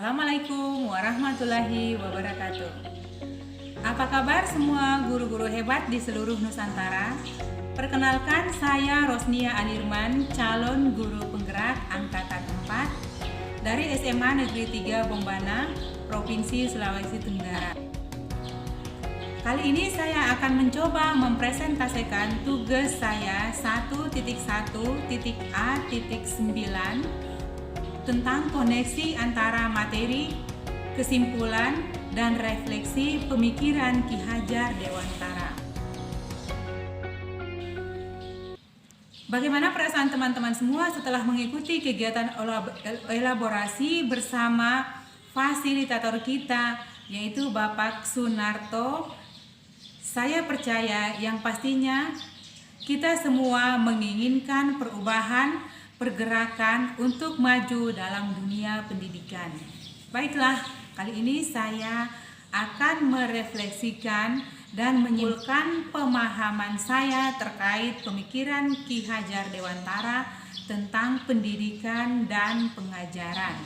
Assalamualaikum warahmatullahi wabarakatuh. Apa kabar semua guru-guru hebat di seluruh Nusantara? Perkenalkan, saya Rosnia Anirman, calon guru penggerak angkatan 4 dari SMA Negeri 3 Bombana, Provinsi Sulawesi Tenggara. Kali ini saya akan mencoba mempresentasikan tugas saya 1.1.A.9 tentang koneksi antara materi, kesimpulan, dan refleksi pemikiran Ki Hajar Dewantara. Bagaimana perasaan teman-teman semua setelah mengikuti kegiatan elaborasi bersama fasilitator kita, yaitu Bapak Sunarto? Saya percaya yang pastinya kita semua menginginkan perubahan, pergerakan untuk maju dalam dunia pendidikan. Baiklah, kali ini saya akan merefleksikan dan menyimpulkan pemahaman saya terkait pemikiran Ki Hajar Dewantara tentang pendidikan dan pengajaran.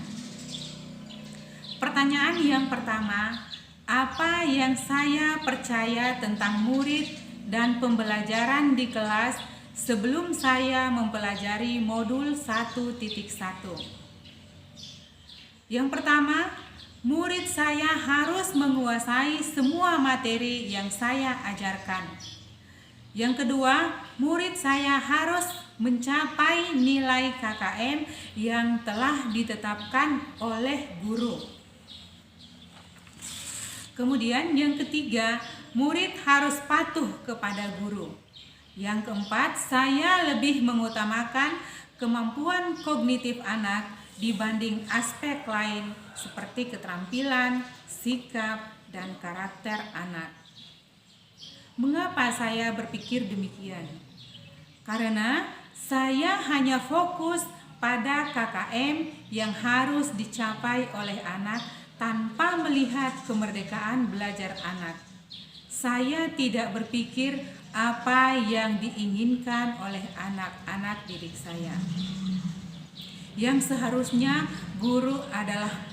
Pertanyaan yang pertama, apa yang saya percaya tentang murid dan pembelajaran di kelas sebelum saya mempelajari modul 1.1? Yang pertama, murid saya harus menguasai semua materi yang saya ajarkan. Yang kedua, murid saya harus mencapai nilai KKM yang telah ditetapkan oleh guru. Kemudian yang ketiga, murid harus patuh kepada guru. Yang keempat, saya lebih mengutamakan kemampuan kognitif anak dibanding aspek lain seperti keterampilan, sikap, dan karakter anak. Mengapa saya berpikir demikian? Karena saya hanya fokus pada KKM yang harus dicapai oleh anak tanpa melihat kemerdekaan belajar anak. Saya tidak berpikir apa yang diinginkan oleh anak-anak didik saya. Yang seharusnya guru adalah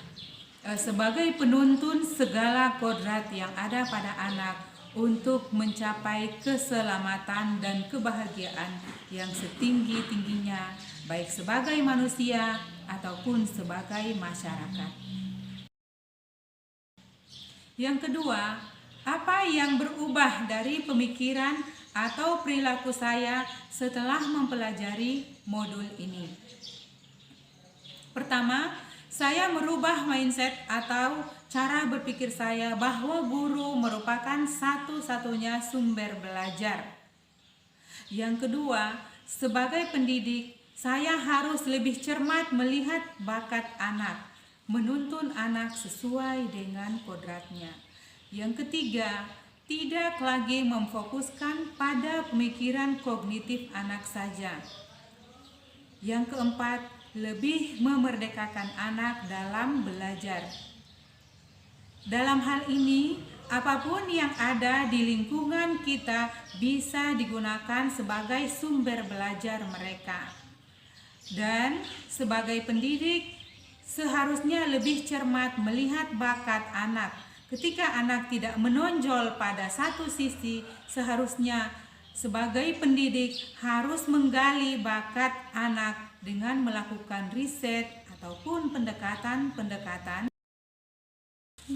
sebagai penuntun segala kodrat yang ada pada anak untuk mencapai keselamatan dan kebahagiaan yang setinggi-tingginya, baik sebagai manusia ataupun sebagai masyarakat. Yang kedua, apa yang berubah dari pemikiran atau perilaku saya setelah mempelajari modul ini? Pertama, saya merubah mindset atau cara berpikir saya bahwa guru merupakan satu-satunya sumber belajar. Yang kedua, sebagai pendidik, saya harus lebih cermat melihat bakat anak, menuntun anak sesuai dengan kodratnya. Yang ketiga, tidak lagi memfokuskan pada pemikiran kognitif anak saja. Yang keempat, lebih memerdekakan anak dalam belajar. Dalam hal ini, apapun yang ada di lingkungan kita bisa digunakan sebagai sumber belajar mereka. Dan sebagai pendidik, seharusnya lebih cermat melihat bakat anak. Ketika anak tidak menonjol pada satu sisi, seharusnya sebagai pendidik harus menggali bakat anak dengan melakukan riset ataupun pendekatan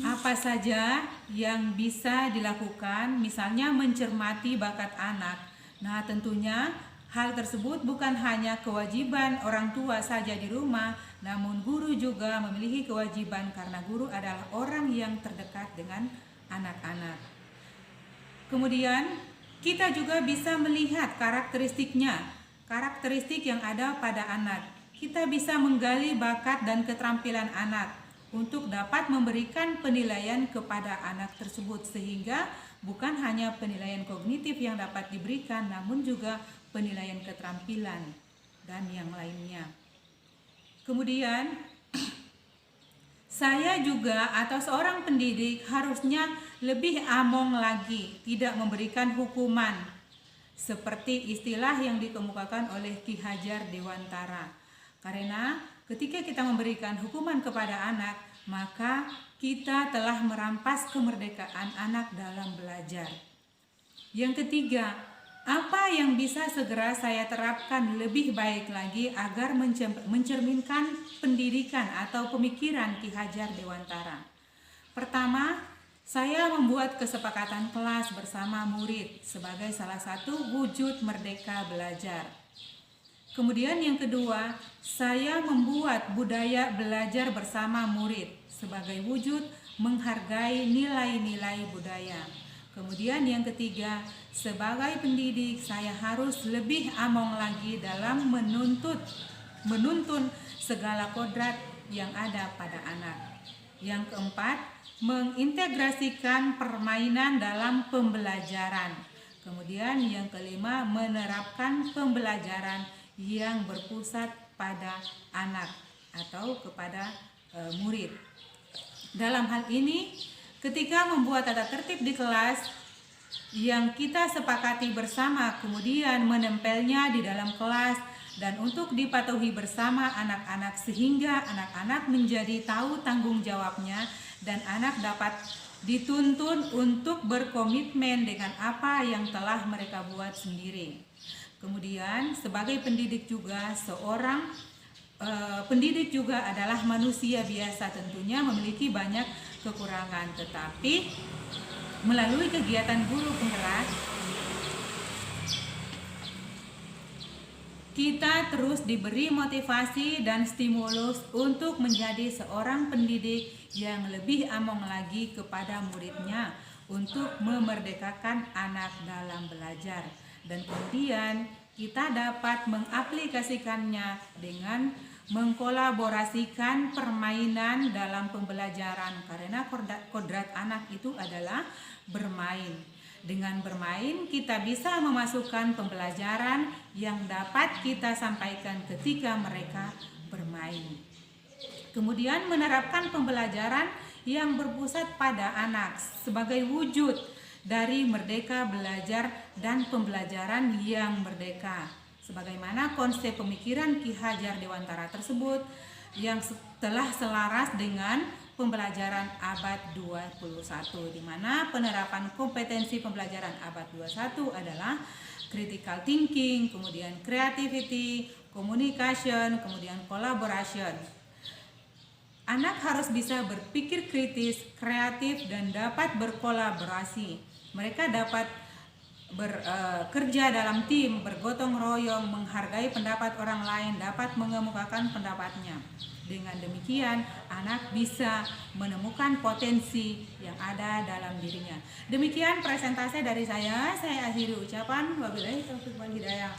apa saja yang bisa dilakukan, misalnya mencermati bakat anak. Nah, tentunya hal tersebut bukan hanya kewajiban orang tua saja di rumah, namun guru juga memiliki kewajiban karena guru adalah orang yang terdekat dengan anak-anak. Kemudian, kita juga bisa melihat karakteristik yang ada pada anak. Kita bisa menggali bakat dan keterampilan anak untuk dapat memberikan penilaian kepada anak tersebut, sehingga bukan hanya penilaian kognitif yang dapat diberikan, namun juga penilaian keterampilan dan yang lainnya. Kemudian saya juga atau seorang pendidik harusnya lebih among lagi, tidak memberikan hukuman seperti istilah yang dikemukakan oleh Ki Hajar Dewantara. Karena ketika kita memberikan hukuman kepada anak, maka kita telah merampas kemerdekaan anak dalam belajar. Yang ketiga, apa yang bisa segera saya terapkan lebih baik lagi agar mencerminkan pendidikan atau pemikiran Ki Hajar Dewantara? Pertama, saya membuat kesepakatan kelas bersama murid sebagai salah satu wujud merdeka belajar. Kemudian yang kedua, saya membuat budaya belajar bersama murid sebagai wujud menghargai nilai-nilai budaya. Kemudian yang ketiga, sebagai pendidik saya harus lebih among lagi dalam menuntun segala kodrat yang ada pada anak. Yang keempat, mengintegrasikan permainan dalam pembelajaran. Kemudian yang kelima, menerapkan pembelajaran yang berpusat pada anak atau kepada murid. Dalam hal ini, ketika membuat tata tertib di kelas yang kita sepakati bersama, kemudian menempelnya di dalam kelas dan untuk dipatuhi bersama anak-anak sehingga anak-anak menjadi tahu tanggung jawabnya dan anak dapat dituntun untuk berkomitmen dengan apa yang telah mereka buat sendiri. Kemudian sebagai pendidik juga, seorang pendidik juga adalah manusia biasa, tentunya memiliki banyak kekurangan, tetapi melalui kegiatan guru penggerak kita terus diberi motivasi dan stimulus untuk menjadi seorang pendidik yang lebih among lagi kepada muridnya untuk memerdekakan anak dalam belajar. Dan kemudian kita dapat mengaplikasikannya dengan mengkolaborasikan permainan dalam pembelajaran, karena kodrat anak itu adalah bermain. Dengan bermain kita bisa memasukkan pembelajaran yang dapat kita sampaikan ketika mereka bermain. Kemudian menerapkan pembelajaran yang berpusat pada anak sebagai wujud dari merdeka belajar dan pembelajaran yang merdeka. Sebagaimana konsep pemikiran Ki Hajar Dewantara tersebut yang telah selaras dengan pembelajaran abad 21, di mana penerapan kompetensi pembelajaran abad 21 adalah critical thinking, kemudian creativity, communication, kemudian collaboration. Anak harus bisa berpikir kritis, kreatif, dan dapat berkolaborasi. Mereka dapat bekerja dalam tim, bergotong royong, menghargai pendapat orang lain, dapat mengemukakan pendapatnya. Dengan demikian, anak bisa menemukan potensi yang ada dalam dirinya. Demikian presentasi dari saya akhiri ucapan. Wabillahi taufiq wal hidayah.